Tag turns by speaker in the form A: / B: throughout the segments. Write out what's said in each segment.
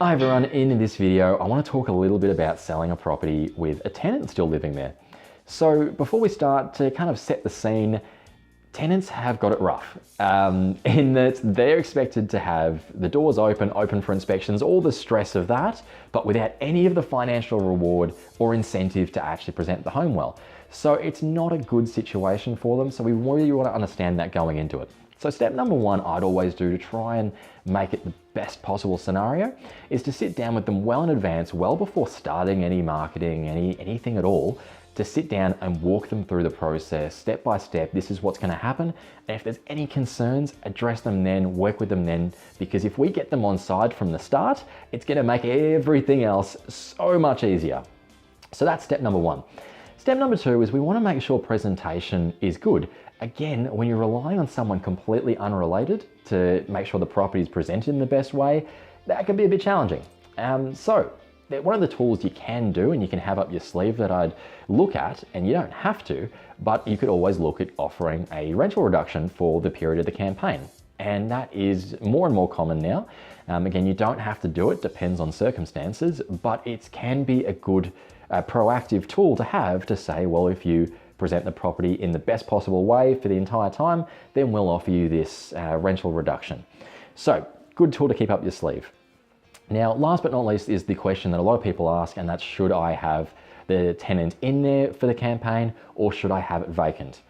A: Hi everyone, in this video I want to talk a little bit about selling a property with a tenant still living there. So before we start, to kind of set the scene, tenants have got it rough in that they're expected to have the doors open for inspections, all the stress of that, but without any of the financial reward or incentive to actually present the home well. So it's not a good situation for them, so we really want to understand that going into it. So step number one I'd always do to try and make it the best possible scenario is to sit down with them well in advance, well before starting any marketing, anything at all, to sit down and walk them through the process step by step. This is what's going to happen. And if there's any concerns, address them then, work with them then, because if we get them on side from the start, it's going to make everything else so much easier. So that's step number one. Step number two is we want to make sure presentation is good. Again, when you're relying on someone completely unrelated to make sure the property is presented in the best way, that can be a bit challenging. So one of the tools you can do and you can have up your sleeve that I'd look at, and you don't have to, but you could always look at offering a rental reduction for the period of the campaign. And that is more and more common now. Again, you don't have to do it, depends on circumstances, but it can be a good proactive tool to have to say, well, if you present the property in the best possible way for the entire time, then we'll offer you this rental reduction. So, good tool to keep up your sleeve. Now, last but not least is the question that a lot of people ask, and that's, should I have the tenant in there for the campaign or should I have it vacant?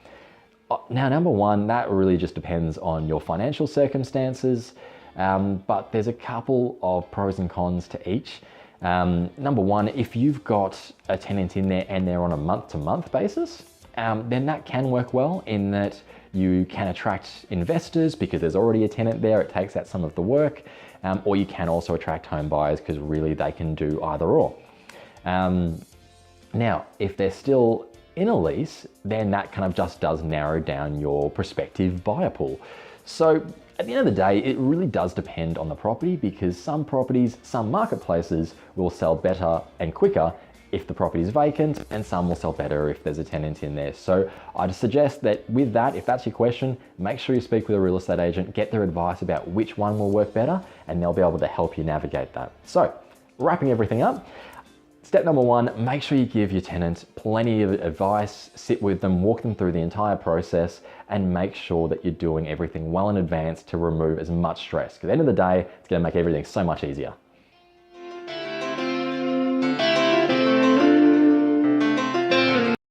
A: Now, number one, that really just depends on your financial circumstances, but there's a couple of pros and cons to each. Number one, if you've got a tenant in there and they're on a month-to-month basis, then that can work well in that you can attract investors because there's already a tenant there, it takes out some of the work, or you can also attract home buyers because really they can do either or. Now, if they're still in a lease, then that kind of just does narrow down your prospective buyer pool. So at the end of the day, it really does depend on the property, because some properties, some marketplaces will sell better and quicker if the property is vacant, and some will sell better if there's a tenant in there. So I'd suggest that with that, if that's your question, make sure you speak with a real estate agent, get their advice about which one will work better, and they'll be able to help you navigate that. So wrapping everything up, step number one, make sure you give your tenant plenty of advice, sit with them, walk them through the entire process, and make sure that you're doing everything well in advance to remove as much stress. Because at the end of the day, it's going to make everything so much easier.